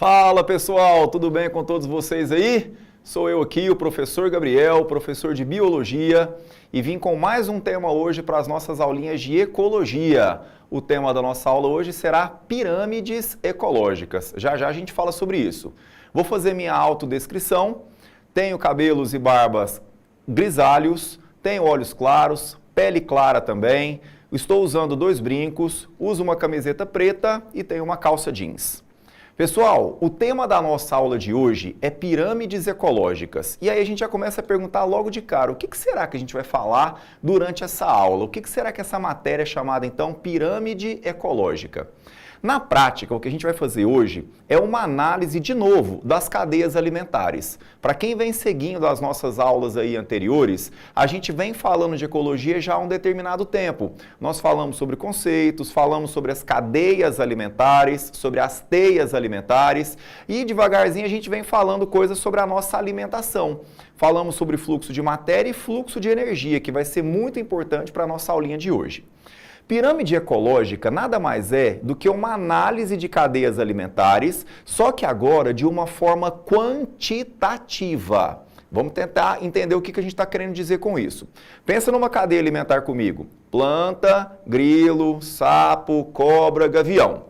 Fala pessoal, tudo bem com todos vocês aí? Sou eu aqui, o professor Gabriel, professor de Biologia, e vim com mais um tema hoje para as nossas aulinhas de Ecologia. O tema da nossa aula hoje será pirâmides ecológicas. Já já a gente fala sobre isso. Vou fazer minha autodescrição. Tenho cabelos e barbas grisalhos, tenho olhos claros, pele clara também, estou usando 2 brincos, uso uma camiseta preta e tenho uma calça jeans. Pessoal, o tema da nossa aula de hoje é pirâmides ecológicas. E aí a gente já começa a perguntar logo de cara, o que será que a gente vai falar durante essa aula? O que será que essa matéria é chamada então pirâmide ecológica? Na prática, o que a gente vai fazer hoje é uma análise, de novo, das cadeias alimentares. Para quem vem seguindo as nossas aulas aí anteriores, a gente vem falando de ecologia já há um determinado tempo. Nós falamos sobre conceitos, falamos sobre as cadeias alimentares, sobre as teias alimentares e devagarzinho a gente vem falando coisas sobre a nossa alimentação. Falamos sobre fluxo de matéria e fluxo de energia, que vai ser muito importante para a nossa aulinha de hoje. Pirâmide ecológica nada mais é do que uma análise de cadeias alimentares, só que agora de uma forma quantitativa. Vamos tentar entender o que a gente está querendo dizer com isso. Pensa numa cadeia alimentar comigo. Planta, grilo, sapo, cobra, gavião.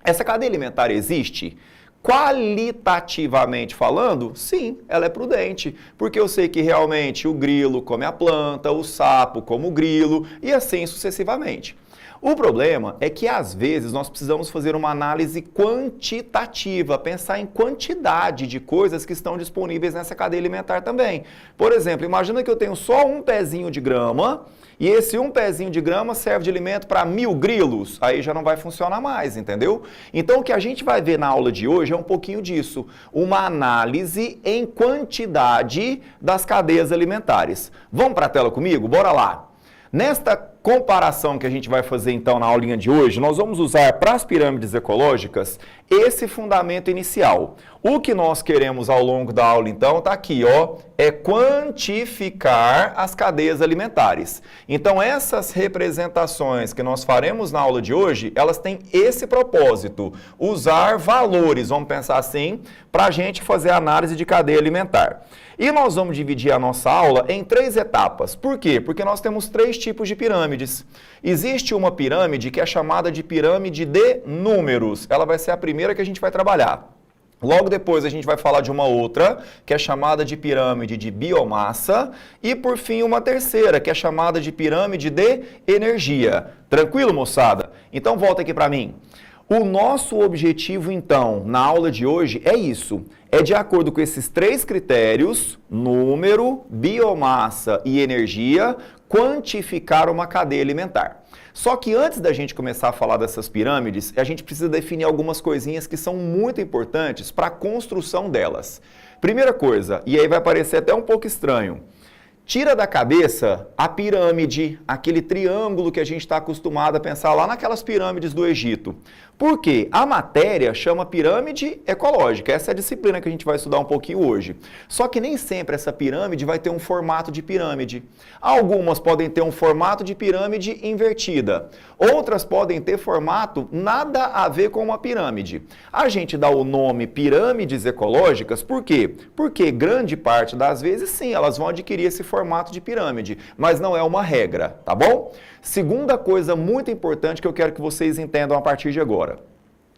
Essa cadeia alimentar existe? Qualitativamente falando, sim, ela é prudente, porque eu sei que realmente o grilo come a planta, o sapo come o grilo e assim sucessivamente. O problema é que às vezes nós precisamos fazer uma análise quantitativa, pensar em quantidade de coisas que estão disponíveis nessa cadeia alimentar também. Por exemplo, imagina que eu tenho só um pezinho de grama e esse um pezinho de grama serve de alimento para 1000 grilos, aí já não vai funcionar mais, entendeu? Então o que a gente vai ver na aula de hoje é um pouquinho disso, uma análise em quantidade das cadeias alimentares. Vamos para a tela comigo? Bora lá! Nesta comparação que a gente vai fazer então na aulinha de hoje, nós vamos usar para as pirâmides ecológicas esse fundamento inicial. O que nós queremos ao longo da aula então está aqui, ó, é quantificar as cadeias alimentares. Então essas representações que nós faremos na aula de hoje, elas têm esse propósito, usar valores, vamos pensar assim, para a gente fazer a análise de cadeia alimentar. E nós vamos dividir a nossa aula em 3 etapas. Por quê? Porque nós temos 3 tipos de pirâmides. Existe uma pirâmide que é chamada de pirâmide de números. Ela vai ser a primeira que a gente vai trabalhar. Logo depois a gente vai falar de uma outra, que é chamada de pirâmide de biomassa. E por fim uma terceira, que é chamada de pirâmide de energia. Tranquilo, moçada? Então volta aqui para mim. O nosso objetivo, então, na aula de hoje é isso. É de acordo com esses 3 critérios, número, biomassa e energia, quantificar uma cadeia alimentar. Só que antes da gente começar a falar dessas pirâmides, a gente precisa definir algumas coisinhas que são muito importantes para a construção delas. Primeira coisa, e aí vai parecer até um pouco estranho, tira da cabeça a pirâmide, aquele triângulo que a gente está acostumado a pensar lá naquelas pirâmides do Egito. Por quê? A matéria chama pirâmide ecológica. Essa é a disciplina que a gente vai estudar um pouquinho hoje. Só que nem sempre essa pirâmide vai ter um formato de pirâmide. Algumas podem ter um formato de pirâmide invertida. Outras podem ter formato nada a ver com uma pirâmide. A gente dá o nome pirâmides ecológicas por quê? Porque grande parte das vezes, sim, elas vão adquirir esse formato de pirâmide, mas não é uma regra, tá bom? Segunda coisa muito importante que eu quero que vocês entendam a partir de agora.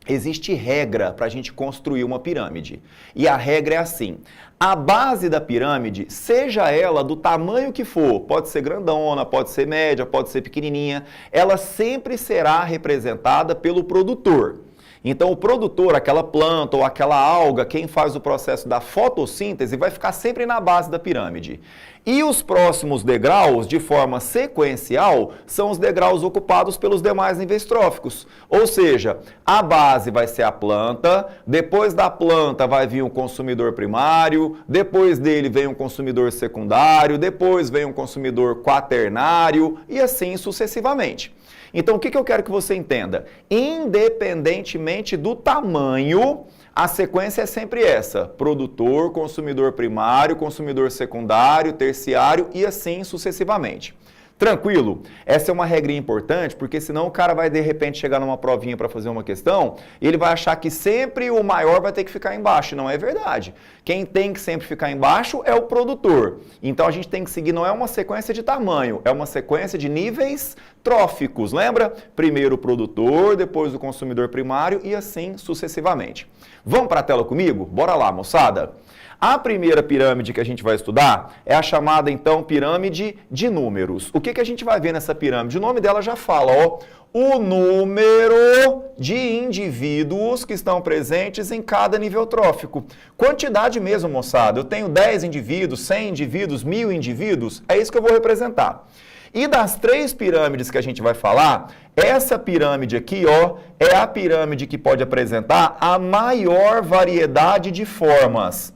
Existe regra para a gente construir uma pirâmide. E a regra é assim, a base da pirâmide, seja ela do tamanho que for, pode ser grandona, pode ser média, pode ser pequenininha, ela sempre será representada pelo produtor. Então o produtor, aquela planta ou aquela alga, quem faz o processo da fotossíntese, vai ficar sempre na base da pirâmide. E os próximos degraus, de forma sequencial, são os degraus ocupados pelos demais níveis tróficos. Ou seja, a base vai ser a planta, depois da planta vai vir um consumidor primário, depois dele vem um consumidor secundário, depois vem um consumidor quaternário e assim sucessivamente. Então, o que eu quero que você entenda? Independentemente do tamanho, a sequência é sempre essa: produtor, consumidor primário, consumidor secundário, terciário e assim sucessivamente. Tranquilo? Essa é uma regrinha importante, porque senão o cara vai de repente chegar numa provinha para fazer uma questão e ele vai achar que sempre o maior vai ter que ficar embaixo. Não é verdade. Quem tem que sempre ficar embaixo é o produtor. Então a gente tem que seguir, não é uma sequência de tamanho, é uma sequência de níveis tróficos. Lembra? Primeiro o produtor, depois o consumidor primário e assim sucessivamente. Vamos para a tela comigo? Bora lá, moçada! A primeira pirâmide que a gente vai estudar é a chamada, então, pirâmide de números. O que a gente vai ver nessa pirâmide? O nome dela já fala, ó, o número de indivíduos que estão presentes em cada nível trófico. Quantidade mesmo, moçada. Eu tenho 10 indivíduos, 100 indivíduos, 1000 indivíduos, é isso que eu vou representar. E das 3 pirâmides que a gente vai falar, essa pirâmide aqui, ó, é a pirâmide que pode apresentar a maior variedade de formas.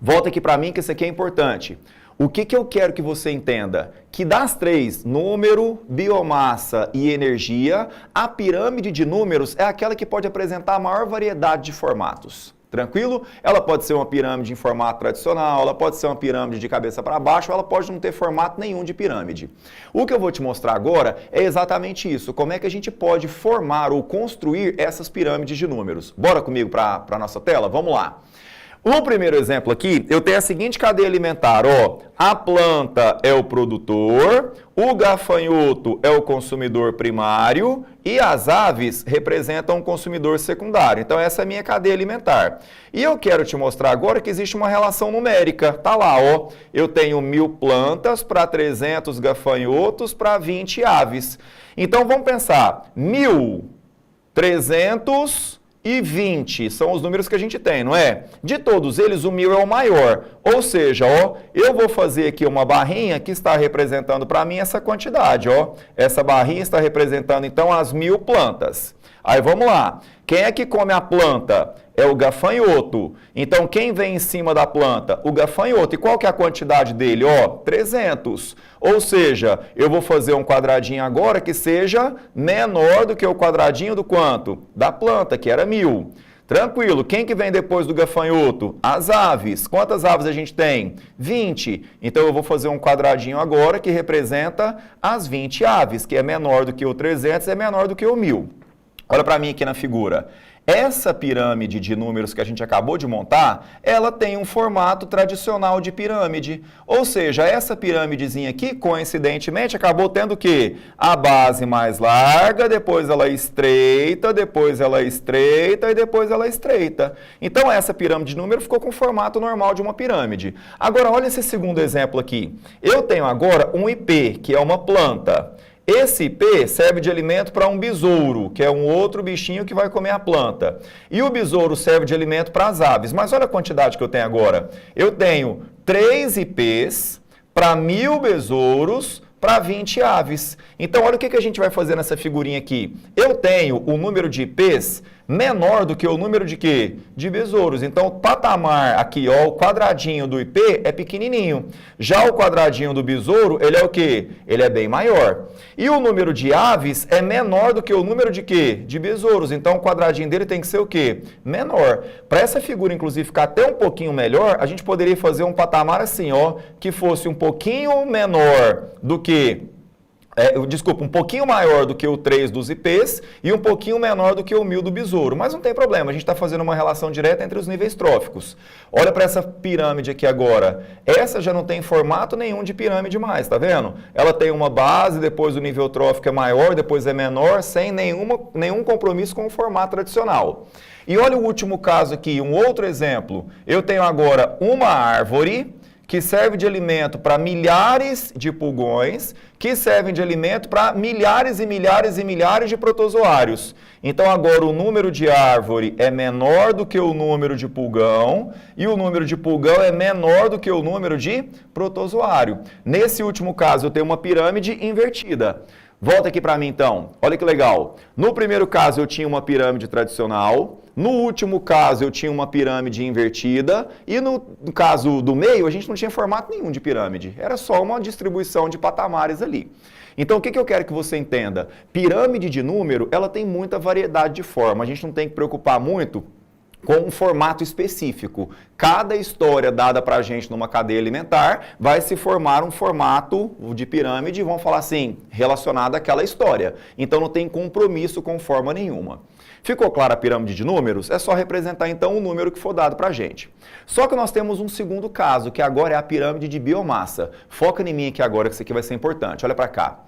Volta aqui para mim que isso aqui é importante. O que eu quero que você entenda? Que das 3, número, biomassa e energia, a pirâmide de números é aquela que pode apresentar a maior variedade de formatos. Tranquilo? Ela pode ser uma pirâmide em formato tradicional, ela pode ser uma pirâmide de cabeça para baixo, ela pode não ter formato nenhum de pirâmide. O que eu vou te mostrar agora é exatamente isso, como é que a gente pode formar ou construir essas pirâmides de números. Bora comigo para a nossa tela? Vamos lá. O primeiro exemplo aqui, eu tenho a seguinte cadeia alimentar, ó, a planta é o produtor, o gafanhoto é o consumidor primário e as aves representam o consumidor secundário. Então essa é a minha cadeia alimentar. E eu quero te mostrar agora que existe uma relação numérica, tá lá, ó, eu tenho 1000 plantas para 300 gafanhotos para 20 aves. Então vamos pensar, 1000, 300... e 20 são os números que a gente tem, não é? De todos eles, o 1000 é o maior. Ou seja, ó, eu vou fazer aqui uma barrinha que está representando para mim essa quantidade, ó. Essa barrinha está representando, então, as 1000 plantas. Aí, vamos lá. Quem é que come a planta? É o gafanhoto. Então, quem vem em cima da planta? O gafanhoto. E qual que é a quantidade dele? Ó, 300. Ou seja, eu vou fazer um quadradinho agora que seja menor do que o quadradinho do quanto? Da planta, que era 1000. Tranquilo. Quem que vem depois do gafanhoto? As aves. Quantas aves a gente tem? 20. Então, eu vou fazer um quadradinho agora que representa as 20 aves, que é menor do que o 300, é menor do que o 1000. Olha para mim aqui na figura. Essa pirâmide de números que a gente acabou de montar, ela tem um formato tradicional de pirâmide. Ou seja, essa pirâmidezinha aqui, coincidentemente, acabou tendo o quê? A base mais larga, depois ela estreita, depois ela estreita e depois ela estreita. Então, essa pirâmide de número ficou com o formato normal de uma pirâmide. Agora, olha esse segundo exemplo aqui. Eu tenho agora um ipê, que é uma planta. Esse ipê serve de alimento para um besouro, que é um outro bichinho que vai comer a planta. E o besouro serve de alimento para as aves. Mas olha a quantidade que eu tenho agora. Eu tenho 3 ipês para 1000 besouros para 20 aves. Então, olha o que a gente vai fazer nessa figurinha aqui. Eu tenho o número de ipês menor do que o número de quê? De besouros. Então, o patamar aqui, ó, o quadradinho do ipê é pequenininho. Já o quadradinho do besouro, ele é o quê? Ele é bem maior. E o número de aves é menor do que o número de quê? De besouros. Então, o quadradinho dele tem que ser o quê? Menor. Para essa figura, inclusive, ficar até um pouquinho melhor, a gente poderia fazer um patamar assim, ó, que fosse um pouquinho menor do que um pouquinho maior do que o 3 dos ipês e um pouquinho menor do que o 1000 do besouro. Mas não tem problema, a gente está fazendo uma relação direta entre os níveis tróficos. Olha para essa pirâmide aqui agora. Essa já não tem formato nenhum de pirâmide mais, tá vendo? Ela tem uma base, depois o nível trófico é maior, depois é menor, sem nenhum compromisso com o formato tradicional. E olha o último caso aqui, um outro exemplo. Eu tenho agora uma árvore que serve de alimento para milhares de pulgões, que servem de alimento para milhares e milhares e milhares de protozoários. Então, agora, o número de árvore é menor do que o número de pulgão, e o número de pulgão é menor do que o número de protozoário. Nesse último caso, eu tenho uma pirâmide invertida. Volta aqui para mim, então. Olha que legal. No primeiro caso, eu tinha uma pirâmide tradicional. No último caso, eu tinha uma pirâmide invertida. E no caso do meio, a gente não tinha formato nenhum de pirâmide. Era só uma distribuição de patamares ali. Então, o que eu quero que você entenda? Pirâmide de número, ela tem muita variedade de forma. A gente não tem que preocupar muito com um formato específico. Cada história dada para a gente numa cadeia alimentar vai se formar um formato de pirâmide, vamos falar assim, relacionado àquela história. Então não tem compromisso com forma nenhuma. Ficou clara a pirâmide de números? É só representar então o número que for dado para a gente. Só que nós temos um segundo caso, que agora é a pirâmide de biomassa. Foca em mim aqui agora, que isso aqui vai ser importante. Olha para cá.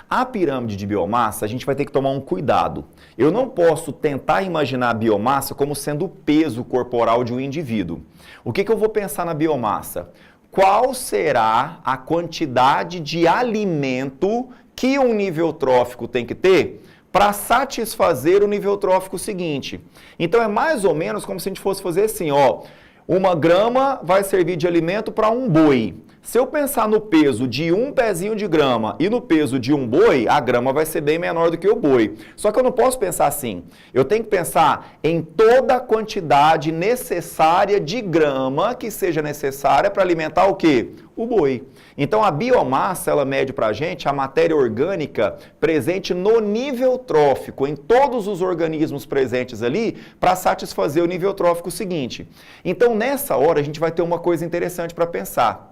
A pirâmide de biomassa, a gente vai ter que tomar um cuidado. Eu não posso tentar imaginar a biomassa como sendo o peso corporal de um indivíduo. O que eu vou pensar na biomassa? Qual será a quantidade de alimento que um nível trófico tem que ter para satisfazer o nível trófico seguinte? Então é mais ou menos como se a gente fosse fazer assim, ó, 1 grama vai servir de alimento para um boi. Se eu pensar no peso de um pezinho de grama e no peso de um boi, a grama vai ser bem menor do que o boi. Só que eu não posso pensar assim. Eu tenho que pensar em toda a quantidade necessária de grama que seja necessária para alimentar o quê? O boi. Então a biomassa, ela mede para a gente a matéria orgânica presente no nível trófico, em todos os organismos presentes ali, para satisfazer o nível trófico seguinte. Então nessa hora a gente vai ter uma coisa interessante para pensar.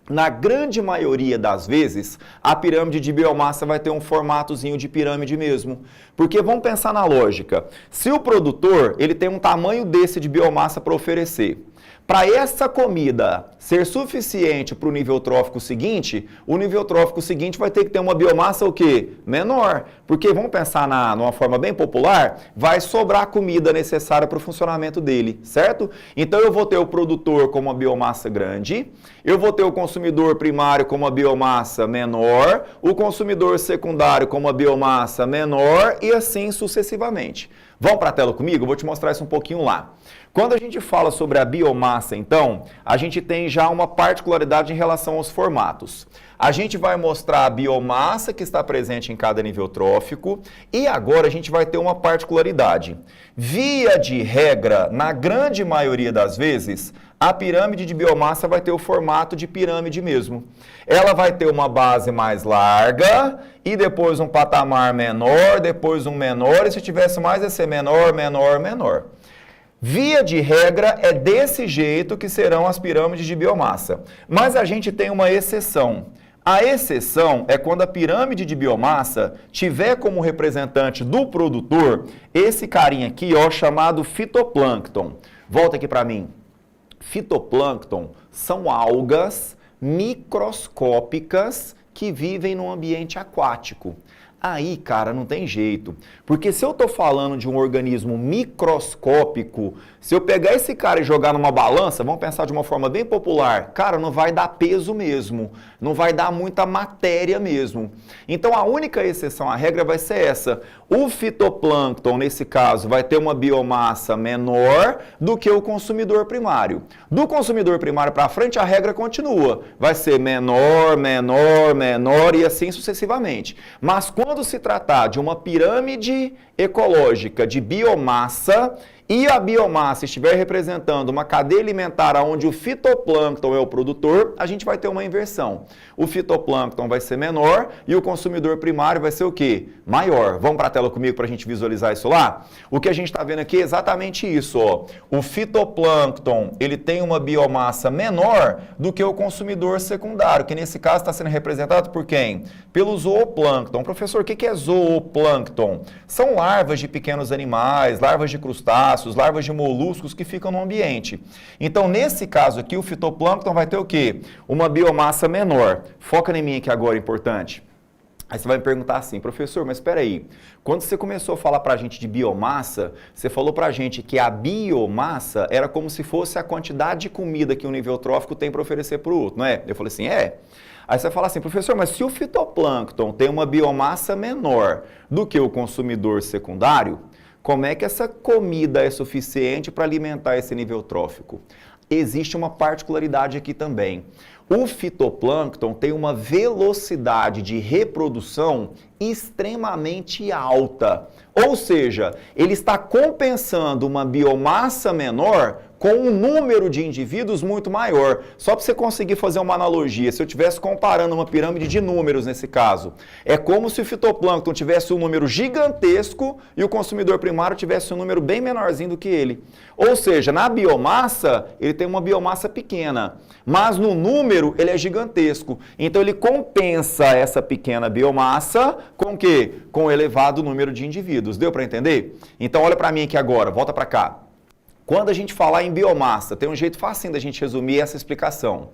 Na grande maioria das vezes, a pirâmide de biomassa vai ter um formatozinho de pirâmide mesmo. Porque vamos pensar na lógica. Se o produtor ele tem um tamanho desse de biomassa para oferecer, para essa comida ser suficiente para o nível trófico seguinte, o nível trófico seguinte vai ter que ter uma biomassa o quê? Menor. Porque vamos pensar numa forma bem popular, vai sobrar comida necessária para o funcionamento dele, certo? Então eu vou ter o produtor com uma biomassa grande, eu vou ter o consumidor primário com uma biomassa menor, o consumidor secundário com uma biomassa menor e assim sucessivamente. Vamos para a tela comigo? Eu vou te mostrar isso um pouquinho lá. Quando a gente fala sobre a biomassa, então, a gente tem já uma particularidade em relação aos formatos. A gente vai mostrar a biomassa que está presente em cada nível trófico e agora a gente vai ter uma particularidade. Via de regra, na grande maioria das vezes, a pirâmide de biomassa vai ter o formato de pirâmide mesmo. Ela vai ter uma base mais larga e depois um patamar menor, depois um menor e se tivesse mais ia ser menor, menor, menor. Via de regra, é desse jeito que serão as pirâmides de biomassa. Mas a gente tem uma exceção. A exceção é quando a pirâmide de biomassa tiver como representante do produtor esse carinha aqui, ó, chamado fitoplâncton. Volta aqui para mim. Fitoplâncton são algas microscópicas que vivem no ambiente aquático. Aí, cara, não tem jeito. Porque se eu estou falando de um organismo microscópico, se eu pegar esse cara e jogar numa balança, vamos pensar de uma forma bem popular, cara, não vai dar peso mesmo, não vai dar muita matéria mesmo. Então, a única exceção à regra vai ser essa. O fitoplâncton, nesse caso, vai ter uma biomassa menor do que o consumidor primário. Do consumidor primário para frente, a regra continua. Vai ser menor, menor, menor e assim sucessivamente. Mas quando se tratar de uma pirâmide ecológica de biomassa e a biomassa estiver representando uma cadeia alimentar onde o fitoplâncton é o produtor, a gente vai ter uma inversão. O fitoplâncton vai ser menor e o consumidor primário vai ser o quê? Maior. Vamos para a tela comigo para a gente visualizar isso lá? O que a gente está vendo aqui é exatamente isso, ó. O fitoplâncton, ele tem uma biomassa menor do que o consumidor secundário, que nesse caso está sendo representado por quem? Pelo zooplâncton. Professor, o que é zooplâncton? São larvas de pequenos animais, larvas de crustáceos, larvas de moluscos que ficam no ambiente. Então, nesse caso aqui, o fitoplâncton vai ter o quê? Uma biomassa menor. Foca em mim aqui agora, importante. Aí você vai me perguntar assim, professor, mas espera aí, quando você começou a falar para a gente de biomassa, você falou para a gente que a biomassa era como se fosse a quantidade de comida que um nível trófico tem para oferecer para o outro, não é? Eu falei assim, é. Aí você fala assim, professor, mas se o fitoplâncton tem uma biomassa menor do que o consumidor secundário, como é que essa comida é suficiente para alimentar esse nível trófico? Existe uma particularidade aqui também. O fitoplâncton tem uma velocidade de reprodução extremamente alta. Ou seja, ele está compensando uma biomassa menor com um número de indivíduos muito maior. Só para você conseguir fazer uma analogia, se eu estivesse comparando uma pirâmide de números nesse caso, é como se o fitoplâncton tivesse um número gigantesco e o consumidor primário tivesse um número bem menorzinho do que ele. Ou seja, na biomassa, ele tem uma biomassa pequena, mas no número ele é gigantesco. Então ele compensa essa pequena biomassa com o quê? Com o elevado número de indivíduos. Deu para entender? Então olha para mim aqui agora, volta para cá. Quando a gente falar em biomassa, tem um jeito facinho da gente resumir essa explicação.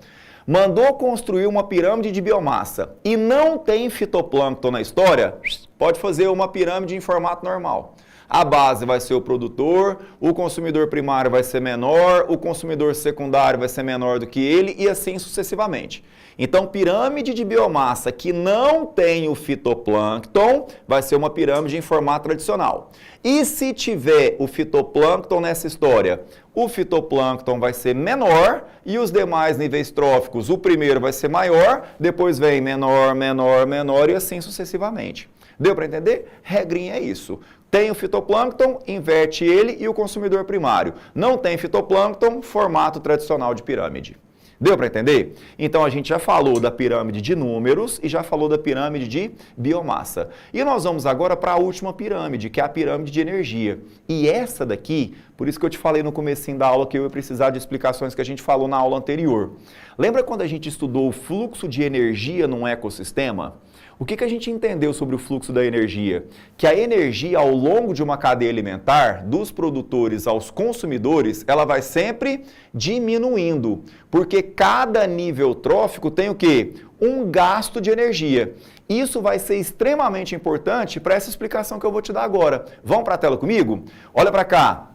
Mandou construir uma pirâmide de biomassa e não tem fitoplâncton na história, pode fazer uma pirâmide em formato normal. A base vai ser o produtor, o consumidor primário vai ser menor, o consumidor secundário vai ser menor do que ele e assim sucessivamente. Então, pirâmide de biomassa que não tem o fitoplâncton vai ser uma pirâmide em formato tradicional. E se tiver o fitoplâncton nessa história, o fitoplâncton vai ser menor e os demais níveis tróficos, o primeiro vai ser maior, depois vem menor, menor, menor e assim sucessivamente. Deu para entender? Regrinha é isso. Tem o fitoplâncton, inverte ele e o consumidor primário. Não tem fitoplâncton, formato tradicional de pirâmide. Deu para entender? Então a gente já falou da pirâmide de números e já falou da pirâmide de biomassa. E nós vamos agora para a última pirâmide, que é a pirâmide de energia. E essa daqui, por isso que eu te falei no comecinho da aula que eu ia precisar de explicações que a gente falou na aula anterior. Lembra quando a gente estudou o fluxo de energia num ecossistema? O que a gente entendeu sobre o fluxo da energia? Que a energia ao longo de uma cadeia alimentar, dos produtores aos consumidores, ela vai sempre diminuindo, porque cada nível trófico tem o quê? Um gasto de energia. Isso vai ser extremamente importante para essa explicação que eu vou te dar agora. Vamos para a tela comigo? Olha para cá.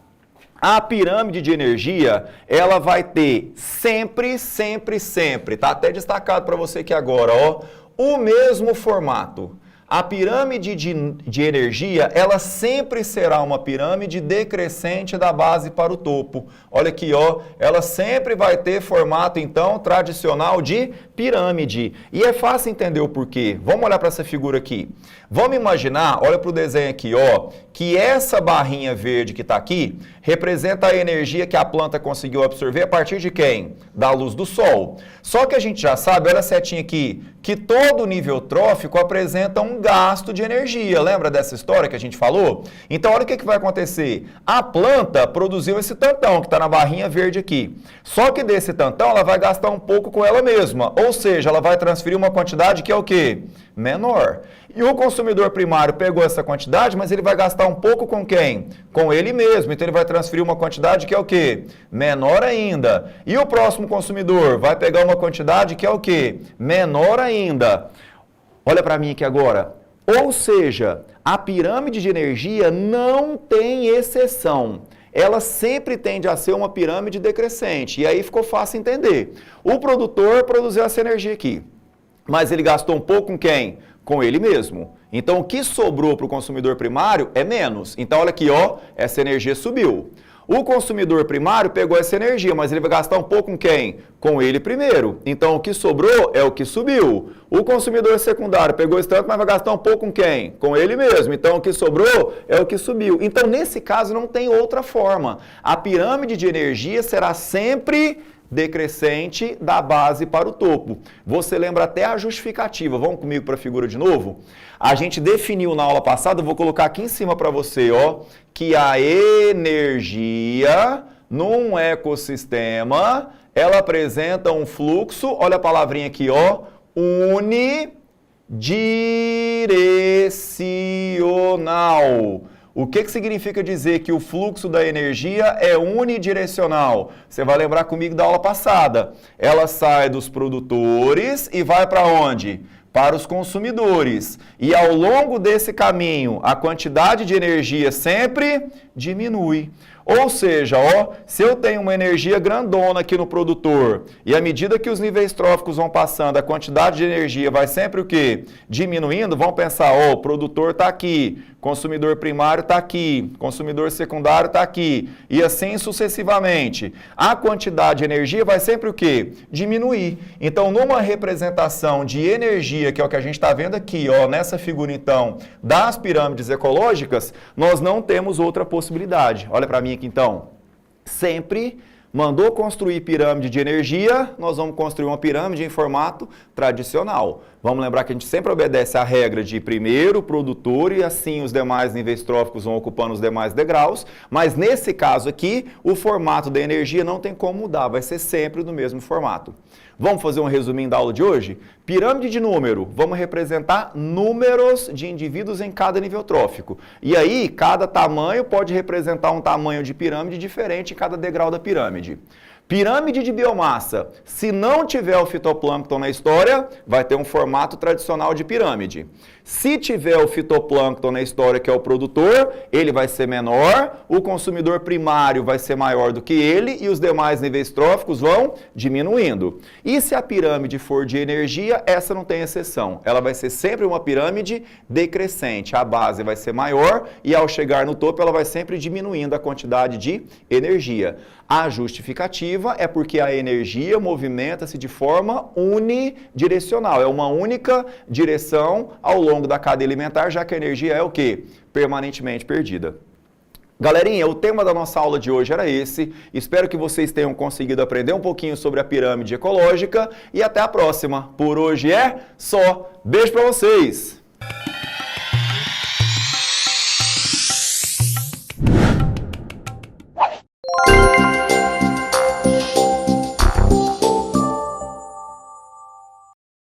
A pirâmide de energia, ela vai ter sempre, tá até destacado para você aqui agora, ó, o mesmo formato. A pirâmide de energia, ela sempre será uma pirâmide decrescente da base para o topo. Olha aqui, ó, ela sempre vai ter formato, então, tradicional de pirâmide. E é fácil entender o porquê. Vamos olhar para essa figura aqui. Vamos imaginar, olha para o desenho aqui, ó, que essa barrinha verde que está aqui representa a energia que a planta conseguiu absorver a partir de quem? Da luz do sol. Só que a gente já sabe, olha a setinha aqui, que todo nível trófico apresenta um gasto de energia. Lembra dessa história que a gente falou? Então, olha o que vai acontecer. A planta produziu esse tantão que está na barrinha verde aqui. Só que desse tantão, ela vai gastar um pouco com ela mesma. Ou seja, ela vai transferir uma quantidade que é o quê? Menor. E o consumidor primário pegou essa quantidade, mas ele vai gastar um pouco com quem? Com ele mesmo. Então, ele vai transferir uma quantidade que é o quê? Menor ainda. E o próximo consumidor vai pegar uma quantidade que é o quê? Menor ainda. Olha para mim aqui agora. Ou seja, a pirâmide de energia não tem exceção. Ela sempre tende a ser uma pirâmide decrescente. E aí ficou fácil entender. O produtor produziu essa energia aqui, mas ele gastou um pouco com quem? Com ele mesmo. Então, o que sobrou para o consumidor primário é menos. Então, olha aqui, ó, essa energia subiu. O consumidor primário pegou essa energia, mas ele vai gastar um pouco com quem? Com ele primeiro. Então, o que sobrou é o que subiu. O consumidor secundário pegou esse tanto, mas vai gastar um pouco com quem? Com ele mesmo. Então, o que sobrou é o que subiu. Então, nesse caso, não tem outra forma. A pirâmide de energia será sempre decrescente da base para o topo. Você lembra até a justificativa. Vamos comigo para a figura de novo? A gente definiu na aula passada, eu vou colocar aqui em cima para você, ó, que a energia num ecossistema, ela apresenta um fluxo, olha a palavrinha aqui, ó, unidirecional. O que significa dizer que o fluxo da energia é unidirecional? Você vai lembrar comigo da aula passada. Ela sai dos produtores e vai para onde? Para os consumidores. E ao longo desse caminho, a quantidade de energia sempre diminui. Ou seja, ó, se eu tenho uma energia grandona aqui no produtor e à medida que os níveis tróficos vão passando, a quantidade de energia vai sempre o quê? Diminuindo, vamos pensar, ó, o produtor está aqui, consumidor primário está aqui, consumidor secundário está aqui, e assim sucessivamente. A quantidade de energia vai sempre o quê? Diminuir. Então, numa representação de energia, que é o que a gente está vendo aqui, ó, nessa figura, então, das pirâmides ecológicas, nós não temos outra possibilidade. Olha para mim aqui, então. Sempre Mandou construir pirâmide de energia, nós vamos construir uma pirâmide em formato tradicional. Vamos lembrar que a gente sempre obedece à regra de primeiro produtor e assim os demais níveis tróficos vão ocupando os demais degraus, mas nesse caso aqui, o formato da energia não tem como mudar, vai ser sempre do mesmo formato. Vamos fazer um resuminho da aula de hoje? Pirâmide de número, vamos representar números de indivíduos em cada nível trófico. E aí, cada tamanho pode representar um tamanho de pirâmide diferente em cada degrau da pirâmide. Pirâmide de biomassa, se não tiver o fitoplâncton na história, vai ter um formato tradicional de pirâmide. Se tiver o fitoplâncton na história, que é o produtor, ele vai ser menor, o consumidor primário vai ser maior do que ele e os demais níveis tróficos vão diminuindo. E se a pirâmide for de energia, essa não tem exceção. Ela vai ser sempre uma pirâmide decrescente. A base vai ser maior e ao chegar no topo, ela vai sempre diminuindo a quantidade de energia. A justificativa é porque a energia movimenta-se de forma unidirecional. É uma única direção ao longo da cadeia alimentar, já que a energia é o quê? Permanentemente perdida. Galerinha, o tema da nossa aula de hoje era esse. Espero que vocês tenham conseguido aprender um pouquinho sobre a pirâmide ecológica e até a próxima. Por hoje é só. Beijo para vocês!